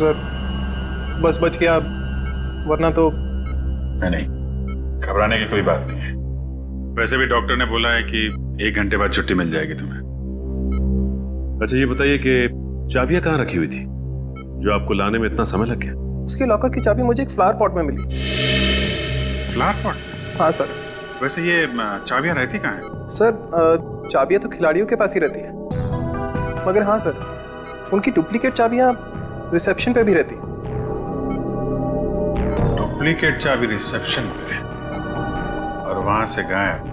Sir बस बच गया, वरना तो। नहीं, घबराने की कोई बात नहीं है। वैसे भी डॉक्टर ने बोला है कि 1 घंटे बाद छुट्टी मिल जाएगी तुम्हें। अच्छा ये बताइए कि चाबियां कहाँ रखी हुई थी जो आपको लाने में इतना समय लग गया? उसके लॉकर की चाबी मुझे एक फ्लावर पॉट में मिली। Flower pot? हाँ सर। वैसे ये चाबियां रहती कहाँ हैं? सर चाबियां तो खिलाड़ियों के पास ही रहती है, मगर हाँ सर, उनकी डुप्लीकेट चाबियां रिसेप्शन पे भी रहती है। डुप्लीकेट चाबी रिसेप्शन पे और वहां से गायब?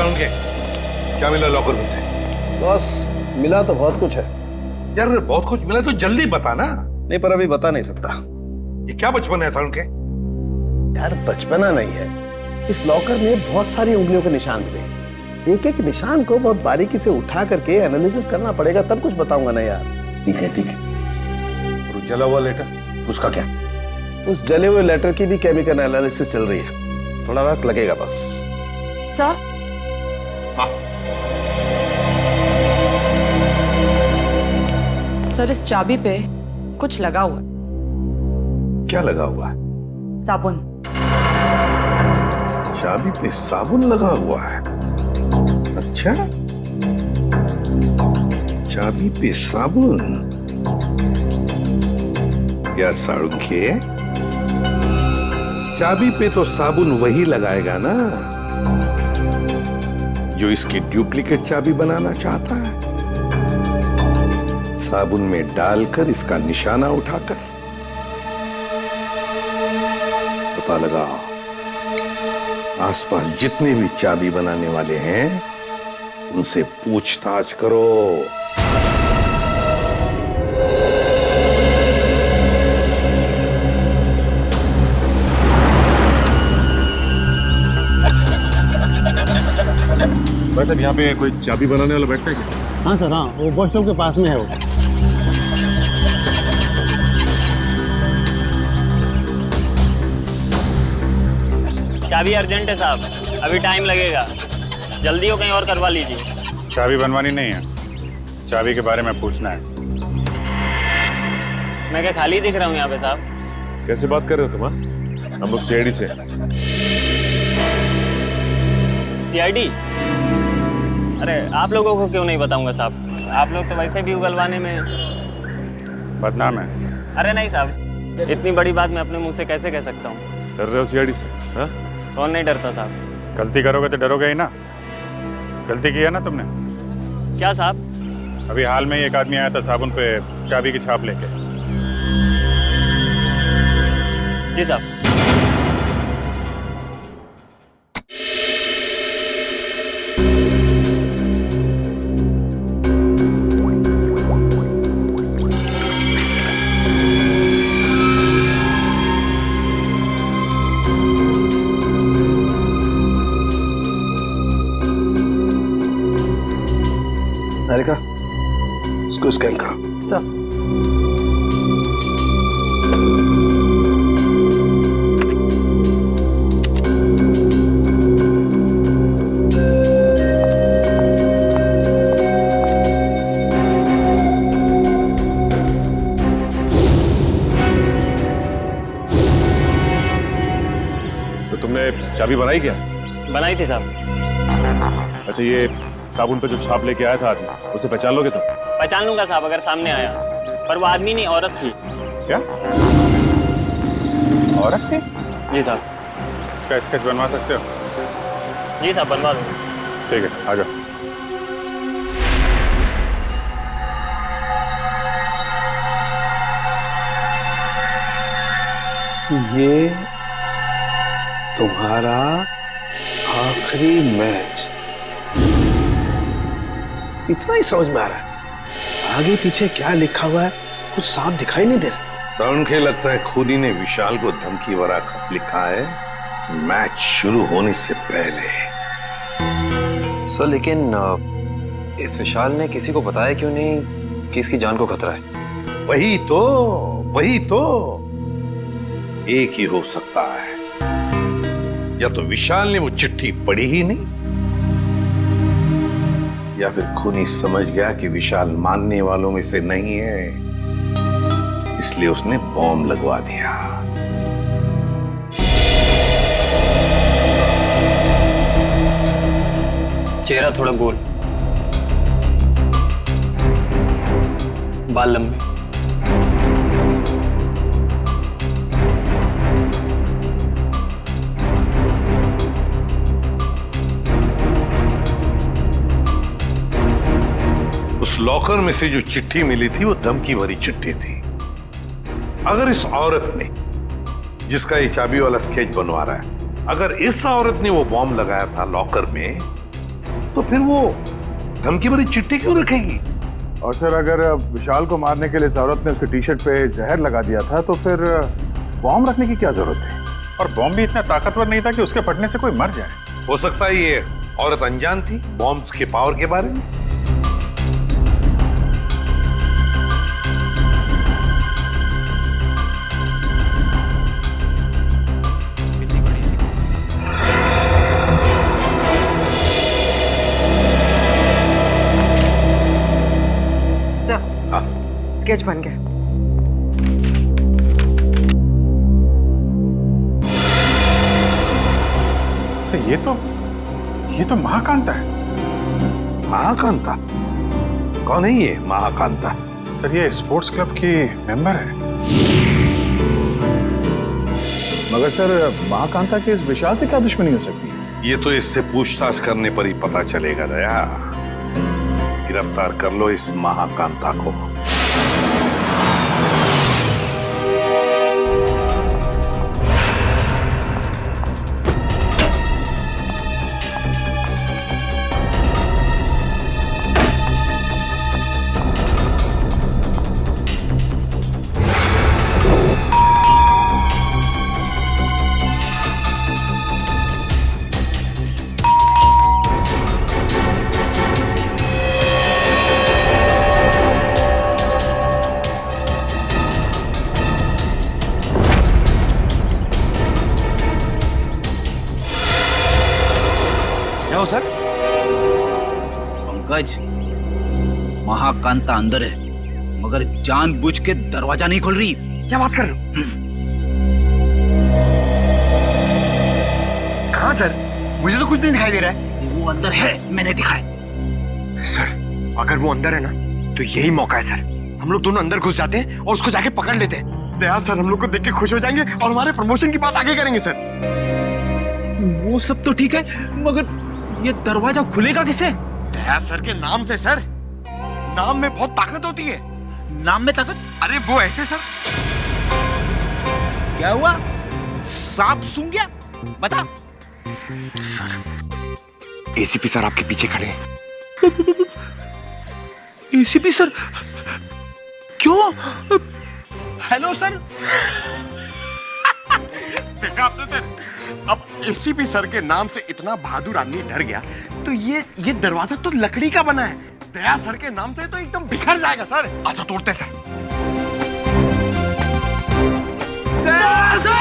उनके क्या मिला लॉकर में से? बॉस मिला तो बहुत कुछ है। यार बहुत कुछ मिला तो जल्दी बता ना। नहीं पर अभी बता नहीं सकता। ये क्या बचपन है सालू के? यार बचपना नहीं है, इस लॉकर में बहुत सारी उंगलियों के निशान मिले। एक एक निशान को बहुत बारीकी से उठा करके एनालिसिस करना पड़ेगा, तब कुछ बताऊंगा ना यार। ठीक है ठीक है। और जला हुआ लेटर उसका क्या? उस जले हुए लेटर की भी केमिकल एनालिसिस चल रही है, थोड़ा वक्त लगेगा बस। सर हाँ सर, इस चाबी पे कुछ लगा हुआ है। क्या लगा हुआ है? साबुन। चाबी पे साबुन लगा हुआ है? अच्छा, चाबी पे साबुन। यार साळुंखे, चाबी पे तो साबुन वही लगाएगा ना जो इसकी डुप्लीकेट चाबी बनाना चाहता है। साबुन में डालकर इसका निशाना उठाकर पता लगा आसपास जितने भी चाबी बनाने वाले हैं उनसे पूछताछ करो। वैसे यहाँ पे कोई चाबी बनाने वाला बैठता है क्या? हाँ सर, हाँ वो वॉशरूम के पास में है वो। चाबी अर्जेंट है साहब, अभी टाइम लगेगा, जल्दी हो कहीं और करवा लीजिए। चाबी बनवानी नहीं है, चाबी के बारे में पूछना है। मैं क्या खाली दिख रहा हूँ यहाँ पे साहब? कैसे बात कर रहे हो तुम? हम लोग सीआईडी से। सीआईडी? अरे आप लोगों को क्यों नहीं बताऊंगा साहब, आप लोग तो वैसे भी उगलवाने में बदनाम है। अरे नहीं साहब, इतनी बड़ी बात मैं अपने मुंह से कैसे कह सकता हूँ? डर रहे हो सीआईडी से? हाँ? कौन नहीं डरता साहब? गलती करोगे तो डरोगे ही ना। गलती की है ना तुमने? क्या साहब? अभी हाल में ही एक आदमी आया था साबुन पे चाबी की छाप लेके। जी साहब। निहारिका, इसको स्कैन करो। सर तो तुमने चाबी बनाई क्या? बनाई थी साहब। अच्छा ये साबुन पे जो छाप लेके आया था आदमी, उसे पहचान लोगे तुम? पहचान लूंगा साहब अगर सामने आया, पर वो आदमी नहीं औरत थी। क्या औरत थी? जी साहब। इसका स्केच बनवा सकते हो? जी साहब बनवा दो। ठीक है, आ जाओ। ये तुम्हारा आखिरी मैच, इतना ही समझ में आ रहा है। आगे पीछे क्या लिखा हुआ है कुछ साफ दिखाई नहीं दे रहा। सर के लगता है खूनी ने विशाल को धमकी भरा खत लिखा है मैच शुरू होने से पहले। सर लेकिन इस विशाल ने किसी को बताया क्यों नहीं कि इसकी जान को खतरा है? वही तो एक ही हो सकता है, या तो विशाल ने वो चिट्ठी पढ़ी ही नहीं, या फिर खूनी समझ गया कि विशाल मानने वालों में से नहीं है, इसलिए उसने बॉम्ब लगवा दिया। चेहरा थोड़ा गोल, बाल लंबे, उस लॉकर में से जो चिट्ठी मिली थी वो धमकी भरी चिट्ठी थी। अगर इस औरत ने, जिसका ये चाबी वाला स्केच बनवा रहा है, अगर इस औरत ने वो बॉम्ब लगाया था लॉकर में, तो फिर वो धमकी भरी चिट्ठी क्यों रखेगी? और सर अगर विशाल को मारने के लिए इस औरत ने उसके टी शर्ट पे जहर लगा दिया था तो फिर बॉम्ब रखने की क्या जरूरत है? और बॉम्ब भी इतना ताकतवर नहीं था कि उसके फटने से कोई मर जाए। हो सकता है ये औरत अनजान थी बॉम्ब्स के पावर के बारे में। स्केच बन गया। सर ये तो महाकांता है। महाकांता? कौन है ये महाकांता? सर ये स्पोर्ट्स क्लब की मेंबर है। मगर सर महाकांता के इस विशाल से क्या दुश्मनी हो सकती है? ये तो इससे पूछताछ करने पर ही पता चलेगा दया। गिरफ्तार कर लो इस महाकांता को। सर पंकज, महाकांता अंदर है मगर जानबूझ के दरवाजा नहीं खोल रही। क्या बात कर रहे हो? कहाँ सर? मुझे तो कुछ नहीं दिखाई दे रहा है। वो अंदर है, मैंने दिखाया। सर अगर वो अंदर है ना तो यही मौका है सर। हम लोग दोनों अंदर घुस जाते हैं और उसको जाके पकड़ लेते हैं। दया सर हम लोग को देख के खुश हो जाएंगे और हमारे प्रमोशन की बात आगे करेंगे सर। वो सब तो ठीक है मगर ये दरवाजा खुलेगा किसे? दया सर के नाम से सर। नाम में बहुत ताकत होती है। नाम में ताकत? अरे वो ऐसे सर। क्या हुआ? सांप सूंघ गया? बता। सर एसीपी सर आपके पीछे खड़े हैं। ACP sir? क्यों? Hello sir. देखा आपने सर, अब एसीपी सर के नाम से इतना बहादुर आदमी डर गया तो ये दरवाजा तो लकड़ी का बना है। दया सर के नाम से तो एकदम बिखर जाएगा सर। अच्छा तोड़ते सर। दया सर!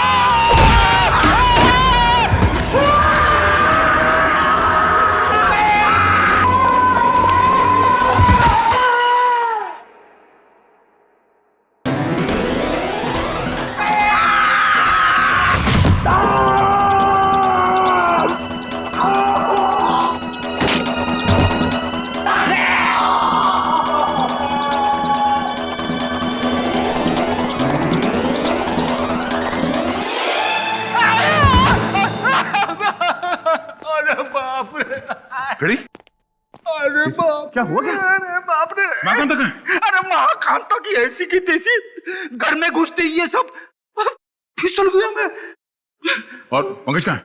खड़ी? अरे बाप! क्या हुआ क्या? अरे बाप रे! महाकांता कहाँ है? अरे महाकांता की ऐसी की तैसी घर में घुसते ही ये सब फिसल गया मैं। और पंकज कहाँ है?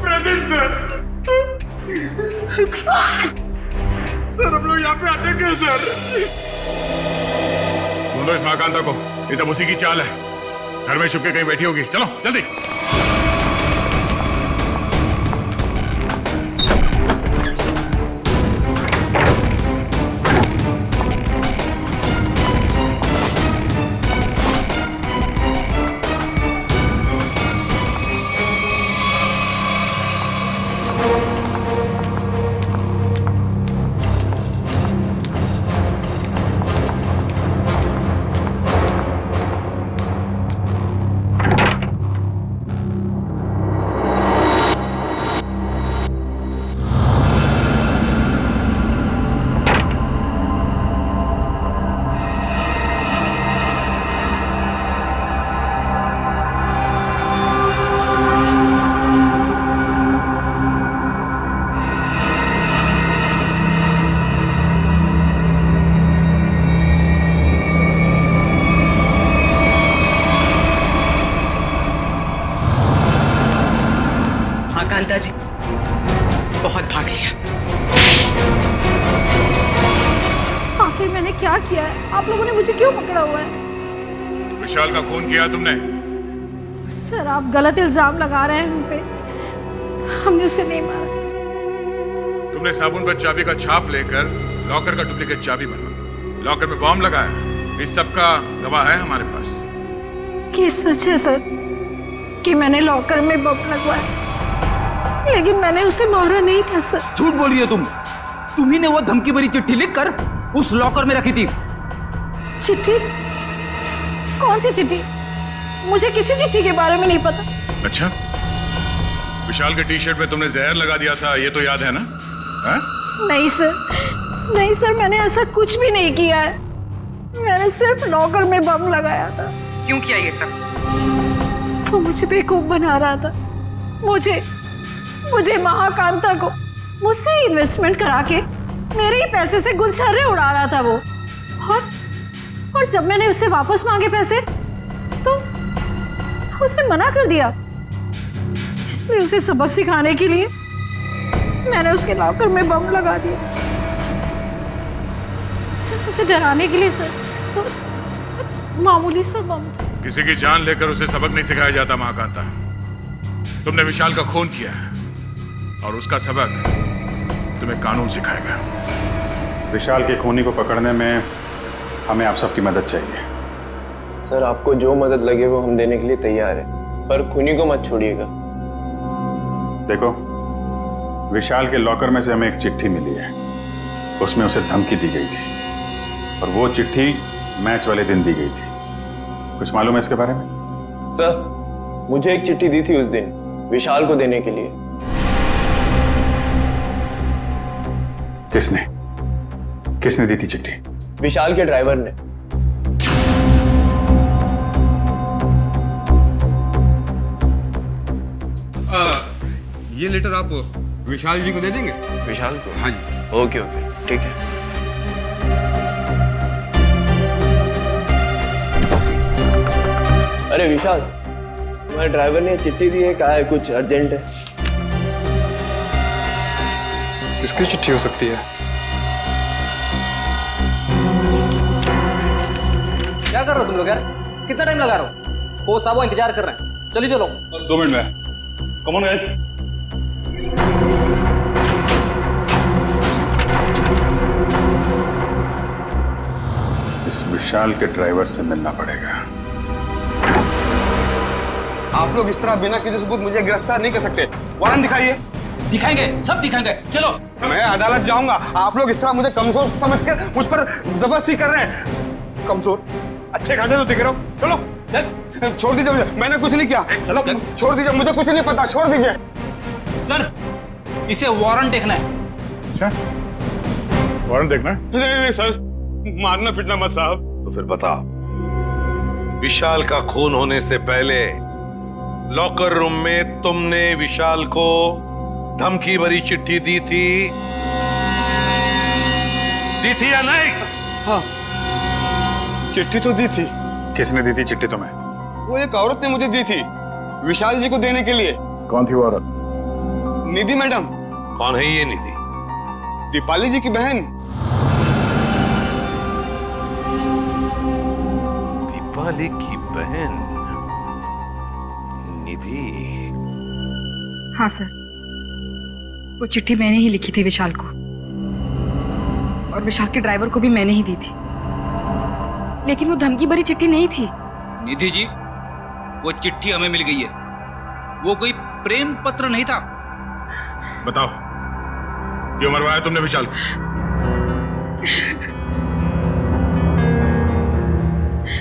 Present sir. सर हम लोग यहाँ पे आते क्यों सर? ढूंढो इस महाकांता को, ये सब उसी की चाल है। घर में छुप के कहीं बैठी होगी, चलो जल्दी। कांता जी बहुत भाग लिया। आखिर मैंने क्या किया है? आप लोगों ने मुझे क्यों पकड़ा हुआ है? विशाल का खून किया तुमने? सर आप गलत इल्जाम लगा रहे हैं हम पे। हमने उसे नहीं मारा। तुमने साबुन पर चाबी का छाप लेकर लॉकर का डुप्लीकेट चाबी बनवा, लॉकर में बॉम्ब लगाया। इस सब का गवाह है हमारे पास। ये सच है सर कि मैंने लॉकर में बम लगवाया, लेकिन मैंने उसे मारा नहीं था सर। झूठ बोल रही हो तुम। तुम्ही ने वो धमकी भरी चिट्ठी लिखकर उस लॉकर में रखी थी। चिट्ठी? कौन सी चिट्ठी? मुझे किसी चिट्ठी के बारे में नहीं पता। अच्छा, विशाल के टी शर्ट में तुमने जहर लगा दिया था, ये तो याद है ना? हा? नहीं सर, नहीं सर, मैंने ऐसा कुछ भी नहीं किया है। मैंने सिर्फ लॉकर में बम लगाया था। क्यों किया ये सब? वो मुझे बेवकूफ बना रहा था। मुझे महाकांता को मुझसे इन्वेस्टमेंट करा के मेरे ही पैसे से गुलछर्रे उड़ा रहा था वो। और जब मैंने उससे वापस मांगे पैसे तो उसने मना कर दिया। इसलिए उसे सबक सिखाने के लिए मैंने उसके लॉकर में बम लगा दिया। सिर्फ उसे डराने के लिए सर, तो मामूली सा बम। किसी की जान लेकर उसे सबक नहीं सिखाया जाता महाकांता। तुमने विशाल का खून किया है और उसका सबक तुम्हें कानून सिखाएगा। विशाल के खूनी को पकड़ने में हमें आप सबकी मदद चाहिए। सर आपको जो मदद लगे वो हम देने के लिए तैयार है, पर खूनी को मत छोड़िएगा। देखो, विशाल के लॉकर में से हमें एक चिट्ठी मिली है, उसमें उसे धमकी दी गई थी और वो चिट्ठी मैच वाले दिन दी गई थी। कुछ मालूम है इसके बारे में? सर मुझे एक चिट्ठी दी थी उस दिन विशाल को देने के लिए। किसने दी थी चिट्ठी? विशाल के ड्राइवर ने। ये लेटर आप विशाल जी को दे देंगे? विशाल को? हाँ जी। ओके ठीक है। अरे विशाल, तुम्हारे ड्राइवर ने चिट्ठी दी है, कहा है कुछ अर्जेंट है। किसकी चिट्ठी हो सकती है? क्या कर रहे हो तुम लोग यार? कितना टाइम लगा रहे हो? कोच साहब इंतजार कर रहे हैं। चलिए चलो। बस 2 मिनट में। Come on guys. इस विशाल के ड्राइवर से मिलना पड़ेगा। आप लोग इस तरह बिना किसी सबूत मुझे गिरफ्तार नहीं कर सकते। वारंट दिखाइए। दिखाएंगे, सब दिखाएंगे। चलो। मैं अदालत जाऊंगा। आप लोग इस तरह मुझे कमजोर समझकर मुझ पर जबरदस्ती कर रहे हैं। कमजोर? अच्छे खासे तो दिख रहे हो। चलो छोड़ दीजिए मुझे, मैंने कुछ नहीं किया। चलो छोड़ दीजिए, मुझे कुछ नहीं पता, छोड़ दीजिए। सर इसे वारंट देखना है। अच्छा, वारंट देखना है? नहीं सर, मारना पीटना मत साहब। तो फिर बता, विशाल का खून होने से पहले लॉकर रूम में तुमने विशाल को धमकी भरी चिट्ठी दी थी या नहीं? हाँ, चिट्ठी तो दी थी। किसने दी थी चिट्ठी तुम्हें? वो एक औरत ने मुझे दी थी विशाल जी को देने के लिए। कौन थी वो औरत? निधि मैडम। कौन है ये निधि? दीपाली जी की बहन। दीपाली की बहन निधि? हाँ सर, वो चिट्ठी मैंने ही लिखी थी विशाल को, और विशाल के ड्राइवर को भी मैंने ही दी थी, लेकिन वो धमकी भरी चिट्ठी नहीं थी। निधि जी, वो चिट्ठी हमें मिल गई है, वो कोई प्रेम पत्र नहीं था। बताओ, क्यों मरवाया तुमने विशाल को?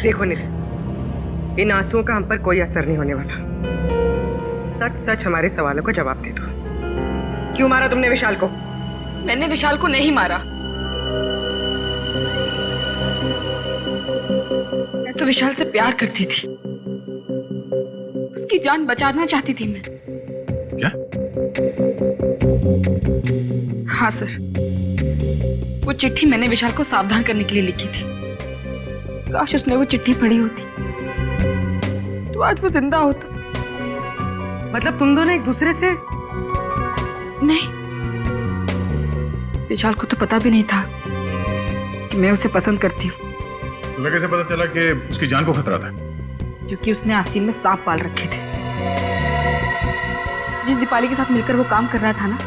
देखो निधि, इन आंसुओं का हम पर कोई असर नहीं होने वाला। सच सच हमारे सवालों का जवाब दे दो। क्यों मारा तुमने विशाल को? मैंने विशाल को नहीं मारा। मैं तो विशाल से प्यार करती थी, उसकी जान बचाना चाहती थी मैं। क्या? हाँ सर, वो चिट्ठी मैंने विशाल को सावधान करने के लिए लिखी थी। काश उसने वो चिट्ठी पढ़ी होती तो आज वो जिंदा होता। मतलब तुम दोनों एक दूसरे से? नहीं, विशाल को तो पता भी नहीं था कि मैं उसे पसंद करती हूँ। तुम्हें कैसे पता चला कि उसकी जान को खतरा था? क्योंकि उसने आस्तीन में सांप पाल रखे थे। जिस दीपाली के साथ मिलकर वो काम कर रहा था ना,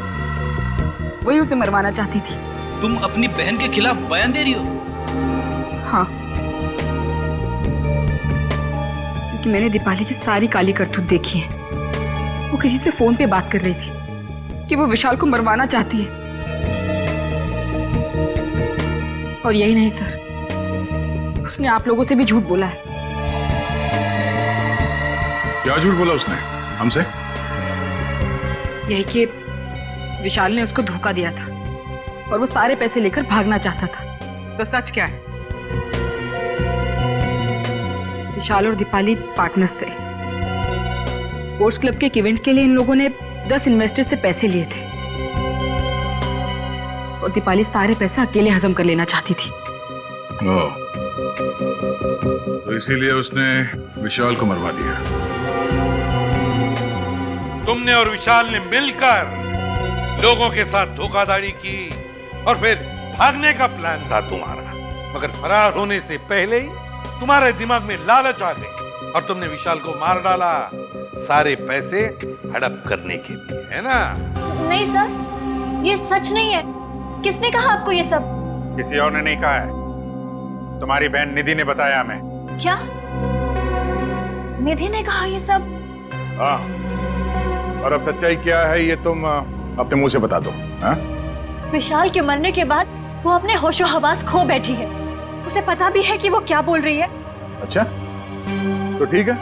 वही उसे मरवाना चाहती थी। तुम अपनी बहन के खिलाफ बयान दे रही हो? हाँ, क्योंकि मैंने दीपाली की सारी काली करतूत देखी है। वो किसी से फोन पे बात कर रही थी कि वो विशाल को मरवाना चाहती है। और यही नहीं सर, उसने आप लोगों से भी झूठ बोला है। क्या झूठ बोला उसने हमसे? यही कि विशाल ने उसको धोखा दिया था और वो सारे पैसे लेकर भागना चाहता था। तो सच क्या है? विशाल और दीपाली पार्टनर्स थे। स्पोर्ट्स क्लब के एक इवेंट के लिए इन लोगों ने 10 इन्वेस्टर से पैसे लिए थे और दीपाली सारे पैसे अकेले हजम कर लेना चाहती थी। तो इसीलिए उसने विशाल को मरवा दिया। तुमने और विशाल ने मिलकर लोगों के साथ धोखाधड़ी की और फिर भागने का प्लान था तुम्हारा, मगर फरार होने से पहले ही तुम्हारे दिमाग में लालच आ गई और तुमने विशाल को मार डाला, सारे पैसे हड़प करने के लिए, है ना? नहीं सर, ये सच नहीं है। किसने कहा आपको ये सब? किसी और ने नहीं कहा है, तुम्हारी बहन निधि ने बताया हमें। क्या? निधि ने कहा ये सब? हाँ, और अब सच्चाई क्या है ये तुम अपने मुंह से बता दो। हाँ? विशाल के मरने के बाद वो अपने होशो हवास खो बैठी है। उसे पता भी है कि वो क्या बोल रही है। अच्छा, तो ठीक है,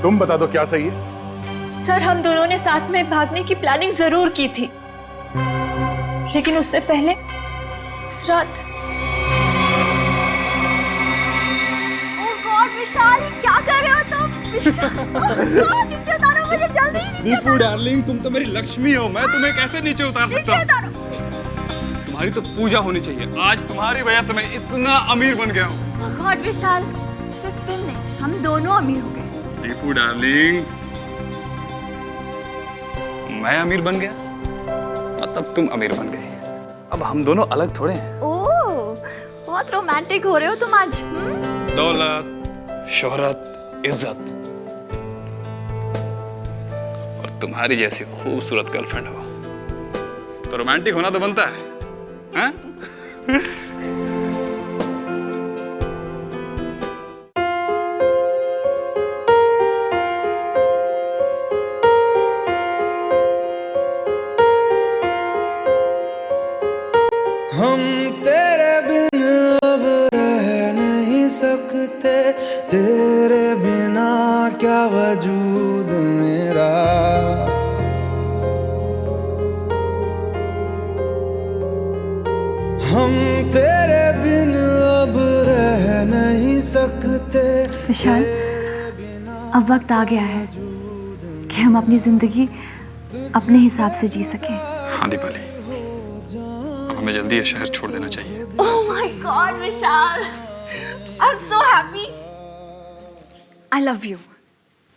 तुम बता दो क्या सही है। सर, हम दोनों ने साथ में भागने की प्लानिंग जरूर की थी, लेकिन उससे पहले उस रात। विशाल, क्या कर रहे हो तुम? नीचे उतारो मुझे, जल्दी नीचे दीपू डार्लिंग, तुम तो मेरी लक्ष्मी हो, मैं तुम्हें कैसे नीचे उतार सकता हूँ? तुम्हारी तो पूजा होनी चाहिए। आज तुम्हारी वजह से मैं इतना अमीर बन गया हूँ। गॉड विशाल, सिर्फ तुम नहीं, हम दोनों अमीर हो गए। दीपू डार्लिंग, मैं अमीर बन गया मतलब तुम अमीर बन गई। अब हम दोनों अलग थोड़े हैं। ओह, बहुत रोमांटिक हो रहे हो तुम आज। दौलत, शोहरत, इज्जत और तुम्हारी जैसी खूबसूरत गर्लफ्रेंड हो तो रोमांटिक होना तो बनता है, हाँ? हम तेरे बिन अब रह नहीं सकते, तेरे बिना क्या वजूद मेरा। हम तेरे बिन अब रह नहीं सकते। विशाल, अब वक्त आ गया है कि हम अपनी जिंदगी अपने हिसाब से जी सकें। हाँ दीपाली, अब हमें जल्दी ये शहर छोड़ देना चाहिए। Oh my God, Vishal, I'm so happy. I love you.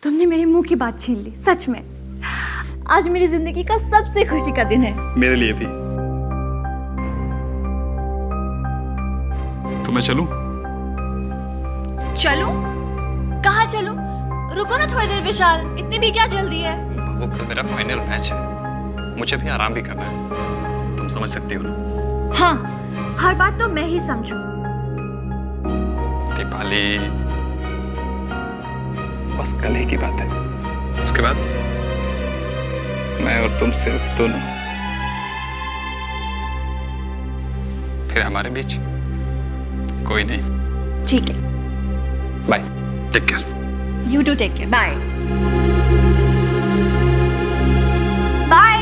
तुमने मेरे मुंह की बात छीन ली, सच में। आज मेरी जिंदगी का सबसे खुशी का दिन है। मेरे लिए भी। मैं चलूं? चलूं? कहाँ चलूं? रुको ना थोड़ी देर विशाल, इतनी भी क्या जल्दी है? बाबू कल मेरा फाइनल मैच है, मुझे भी आराम भी करना है, तुम समझ सकती हो ना? हाँ, हर बात तो मैं ही समझूं। दीपाली, बस कल ही की बात है, उसके बाद मैं और तुम सिर्फ दोनों, फिर हमारे बीच कोई नहीं। ठीक है, bye, take care. You do take care, bye bye.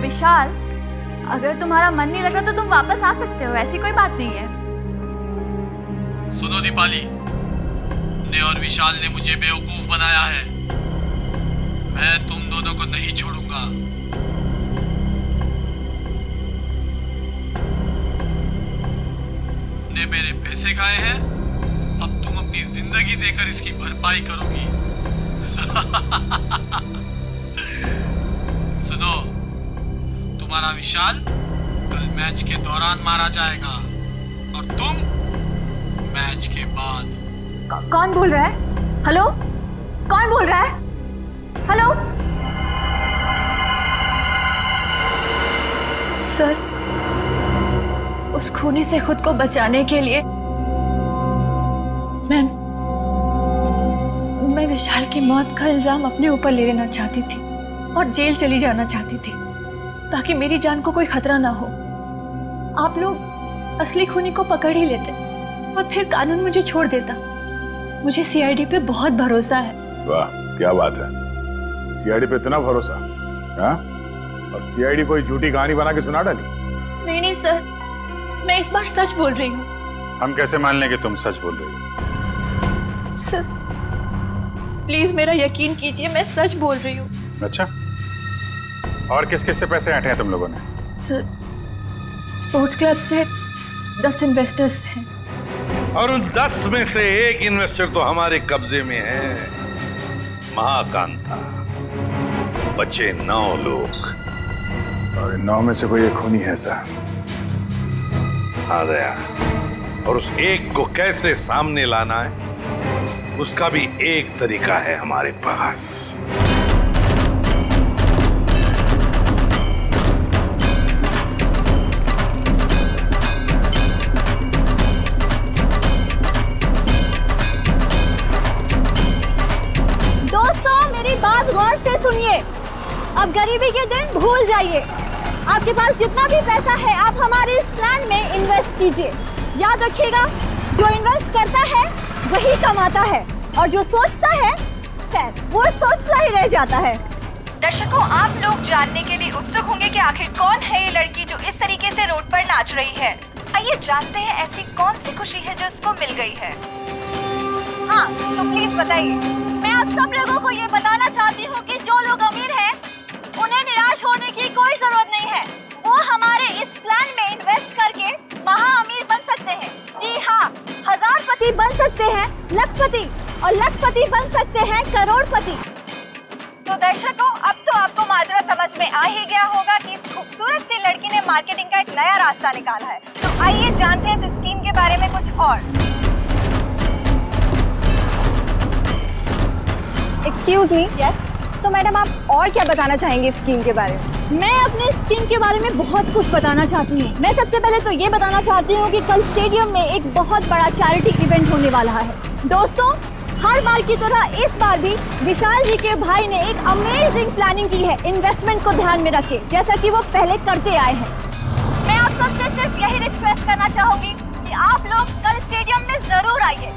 Vishal, अगर तुम्हारा मन नहीं लग रहा तो तुम वापस आ सकते हो, ऐसी कोई बात नहीं है। सुनो दीपाली, ने और विशाल ने मुझे बेवकूफ बनाया है। मैं तुम दोनों को नहीं छोड़ूंगा। ने मेरे पैसे खाए हैं, अब तुम अपनी जिंदगी देकर इसकी भरपाई करोगी। सुनो, तुम्हारा विशाल कल मैच के दौरान मारा जाएगा और तुम मैच के बाद। कौन बोल रहा है? हेलो, कौन बोल रहा है? हेलो सर, उस खूनी से खुद को बचाने के लिए मैं विशाल की मौत का इल्जाम अपने ऊपर ले लेना चाहती थी और जेल चली जाना चाहती थी ताकि मेरी जान को कोई खतरा ना हो। आप लोग असली खूनी को पकड़ ही लेते और फिर कानून मुझे छोड़ देता। मुझे सीआईडी पे बहुत भरोसा है। वाह, क्या बात है, सीआईडी पे इतना भरोसा? हाँ? और सीआईडी कोई झूठी कहानी बना के सुना डाली? नहीं सर, मैं इस बार सच बोल रही हूँ। हम कैसे मान लें कि तुम सच बोल रही हो? सर प्लीज मेरा यकीन कीजिए, मैं सच बोल रही हूँ। अच्छा, और किस किस से पैसे ऐंठे हैं तुम लोगों ने? सर, स्पोर्ट्स क्लब से 10 इन्वेस्टर्स हैं और उन 10 में से एक इन्वेस्टर तो हमारे कब्जे में है, महाकांता। बचे 9 लोग और इन 9 में से कोई एक खूनी है सर। आ गया, और उस एक को कैसे सामने लाना है उसका भी एक तरीका है हमारे पास। बात गौर से सुनिए, अब गरीबी के दिन भूल जाइए। आपके पास जितना भी पैसा है आप हमारे इस प्लान में इन्वेस्ट कीजिए। याद रखिएगा, जो इन्वेस्ट करता है वही कमाता है और जो सोचता है खैर वो सोचता ही रह जाता है। दर्शकों, आप लोग जानने के लिए उत्सुक होंगे कि आखिर कौन है ये लड़की जो इस तरीके से रोड पर नाच रही है। आइए जानते हैं ऐसी कौन सी खुशी है जो इसको मिल गई है। हाँ, तो प्लीज बताइए। मैं आप सब लोगों को ये बताना चाहती हूँ कि जो लोग अमीर हैं, उन्हें निराश होने की कोई जरूरत नहीं है। वो हमारे इस प्लान में इन्वेस्ट करके महा अमीर बन सकते हैं। जी हाँ, हजारपति बन सकते हैं, लखपति, और लखपति बन सकते हैं करोड़पति। तो दर्शकों, अब तो आपको माजरा समझ में आ ही गया होगा कि इस खूबसूरत सी लड़की ने मार्केटिंग का एक नया रास्ता निकाला है। तो आइए जानते हैं इस स्कीम के बारे में कुछ और। एक्सक्यूज मी, यस, तो मैडम आप और क्या बताना चाहेंगे स्कीम के बारे में? मैं अपने स्कीम के बारे में बहुत कुछ बताना चाहती हूँ। मैं सबसे पहले तो ये बताना चाहती हूँ कि कल स्टेडियम में एक बहुत बड़ा चैरिटी इवेंट होने वाला है। दोस्तों, हर बार की तरह इस बार भी विशाल जी के भाई ने एक अमेजिंग प्लानिंग की है इन्वेस्टमेंट को ध्यान में रखे, जैसा कि वो पहले करते आए हैं। मैं आप सबसे सिर्फ यही रिक्वेस्ट करना चाहूंगी कि आप लोग कल स्टेडियम में जरूर आइए।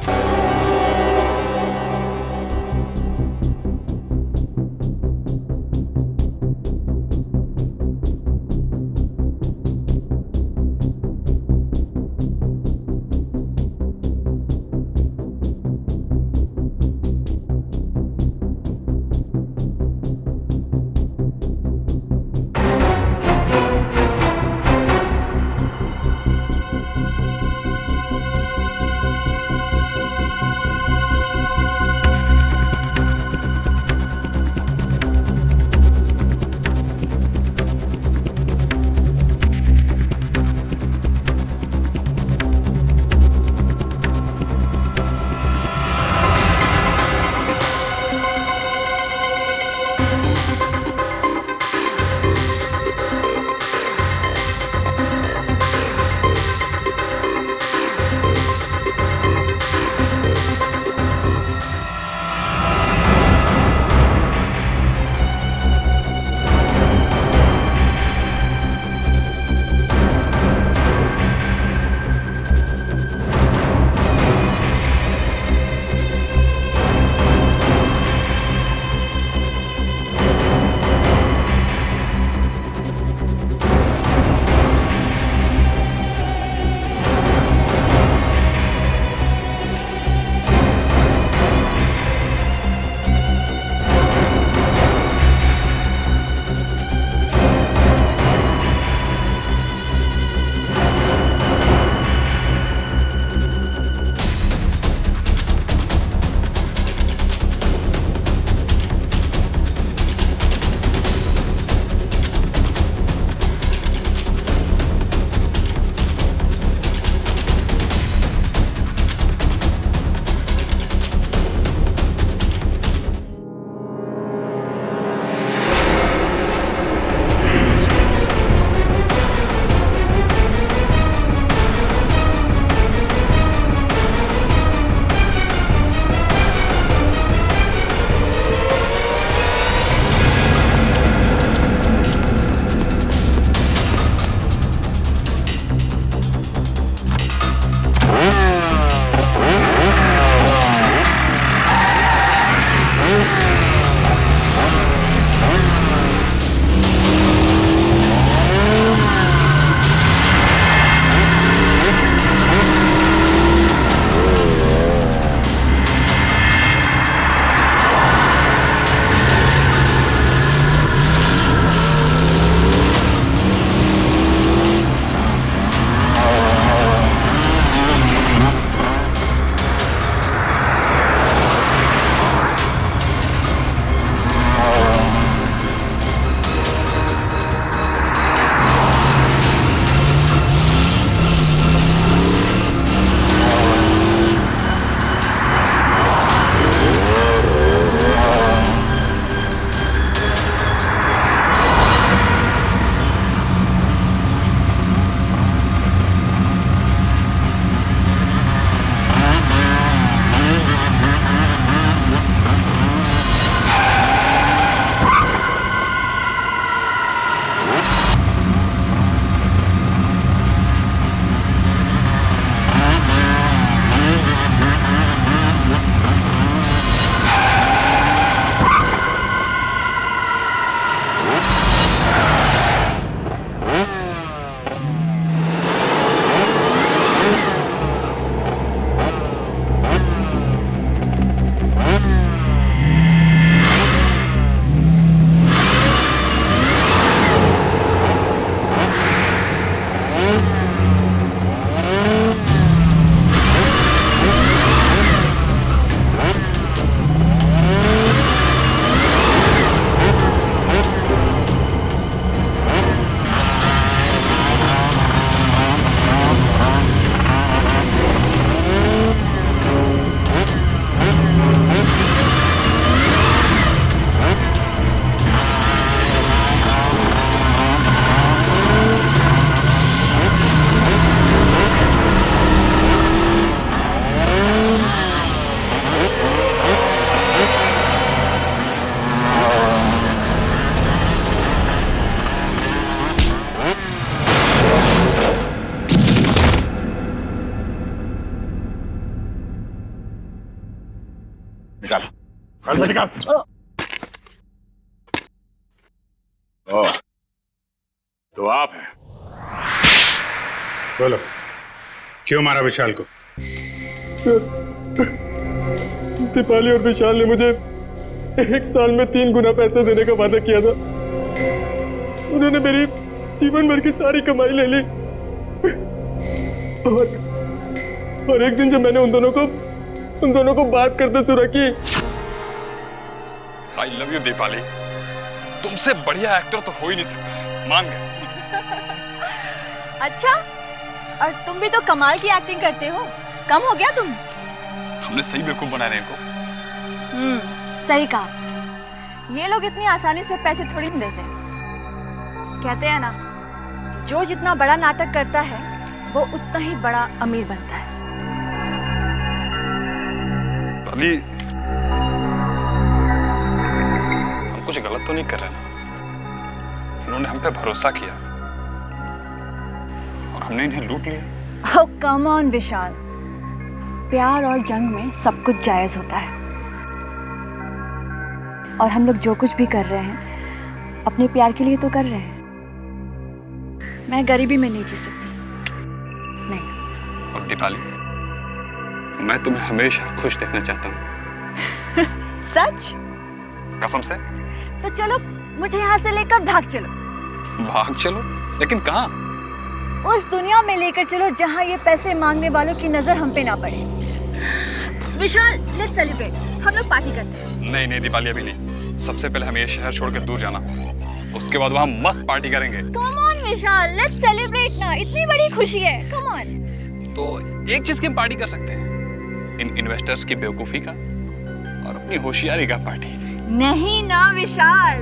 ओह, तो आप हैं। बोलो, क्यों मारा विशाल को? दीपाली और विशाल ने मुझे 1 साल में 3 गुना पैसे देने का वादा किया था। उन्होंने मेरी जीवन भर की सारी कमाई ले ली। और एक दिन जब मैंने उन दोनों को बात करते सुना कि आई लव यू दीपाली, तुमसे बढ़िया एक्टर तो हो ही नहीं सकता है, मान गए। अच्छा, और तुम भी तो कमाल की एक्टिंग करते हो, कम हो गया तुम? हमने सही बेवकूफ बना रहे इनको। सही कहा। ये लोग इतनी आसानी से पैसे थोड़ी नहीं देते। कहते हैं ना, जो जितना बड़ा नाटक करता है वो उतना ही बड़ा अमीर बनता है। अली, हम कुछ गलत तो नहीं कर रहे ना? उन्होंने हम पे भरोसा किया और हमने इन्हें लूट लिया। ओह कम ऑन विशाल, प्यार और जंग में सब कुछ जायज होता है। और हम लोग जो कुछ भी कर रहे हैं अपने प्यार के लिए तो कर रहे हैं। मैं गरीबी में नहीं जी सकती, नहीं। और दीपाली, मैं तुम्हें हमेशा खुश देखना चाहता हूँ। सच? कसम से। तो चलो मुझे यहाँ से लेकर भाग चलो। भाग चलो? लेकिन कहाँ? उस दुनिया में लेकर चलो जहाँ ये पैसे मांगने वालों की नजर हम पे ना पड़े। विशाल, लेट्स सेलिब्रेट, हम लोग पार्टी करते हैं। नहीं नहीं दीपाली, अभी नहीं। सबसे पहले हमें ये शहर छोड़ के दूर जाना, उसके बाद वहाँ मस्त पार्टी करेंगे। Come on Vishal, let's celebrate ना, इतनी बड़ी खुशी है, कम ऑन। तो एक चीज की हम पार्टी कर सकते हैं, इन इन्वेस्टर्स की बेवकूफी का और अपनी होशियारी का पार्टी। नहीं ना विशाल,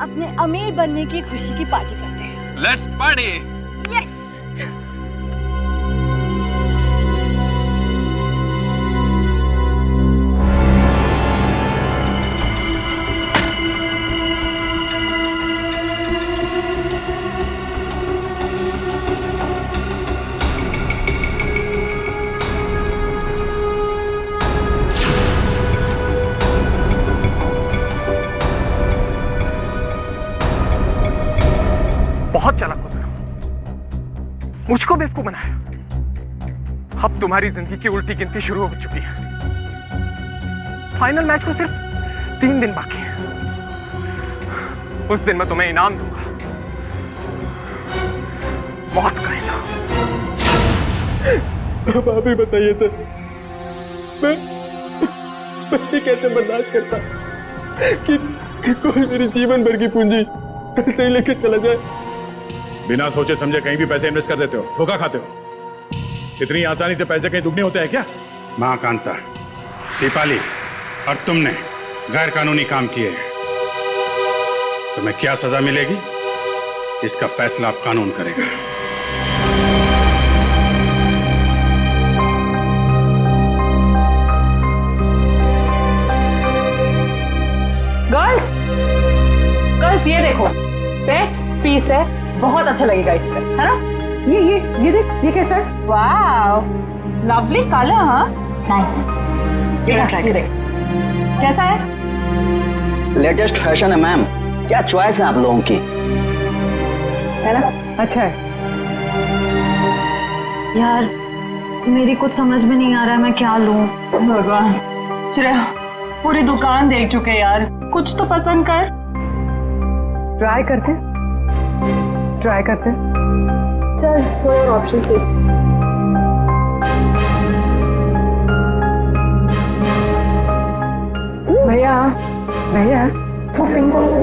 अपने अमीर बनने की खुशी की पार्टी करते हैं। Let's party. यस। बहुत चालाक हो तुम, मुझको बेवकूफ बनाया। अब तुम्हारी जिंदगी की उल्टी गिनती शुरू हो चुकी है। फाइनल मैच को सिर्फ 3 दिन बाकी है। उस दिन मैं तुम्हें इनाम दूंगा, मौत का इनाम। अब आप ही बताइए सर, मैं कैसे बर्दाश्त करता कि कोई मेरी जीवन भर की पूंजी ऐसे ही लेके चला जाए। बिना सोचे समझे कहीं भी पैसे इन्वेस्ट कर देते हो, धोखा खाते हो। इतनी आसानी से पैसे कहीं दुगने होते हैं क्या? मां कांता, दीपाली और तुमने गैर कानूनी काम किए हैं। तुम्हें क्या सजा मिलेगी, इसका फैसला अब कानून करेगा। गर्ल्स, गर्ल्स ये देखो, बेस्ट पीस है, बहुत अच्छा लगेगा इस पे, है ना? ये देख, ये कैसा है? वाओ, लवली कलर, हाँ, नाइस। ये ट्राई करें, कैसा है? लेटेस्ट फैशन है मैम, क्या चॉइस है आप लोगों की, है ना? अच्छा है यार, मेरी कुछ समझ में नहीं आ रहा है, मैं क्या लूं? भगवान, श्रेया पूरी दुकान देख चुके यार, कुछ तो पसंद कर। ट्राई करते चल, थोड़ा और ऑप्शन देख। भैया वो पिंक वाला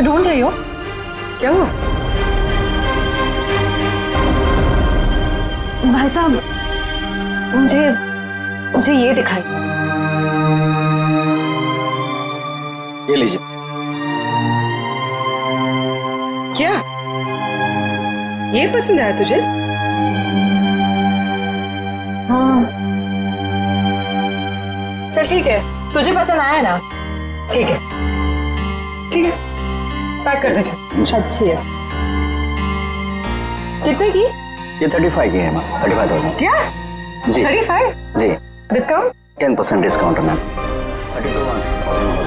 ढूंढ रही हो? क्या हुआ? भाई साहब, मुझे ये दिखाई। ये लीजिए। क्या ये पसंद आया तुझे? हाँ, चल ठीक है, तुझे पसंद आया ना? ठीक है, ठीक है, पैक कर दे। अच्छी है। कितने की? ये 35 की है मैम, 35,000। क्या? जी 35? जी। डिस्काउंट? 10% discount ma'am. 32,000।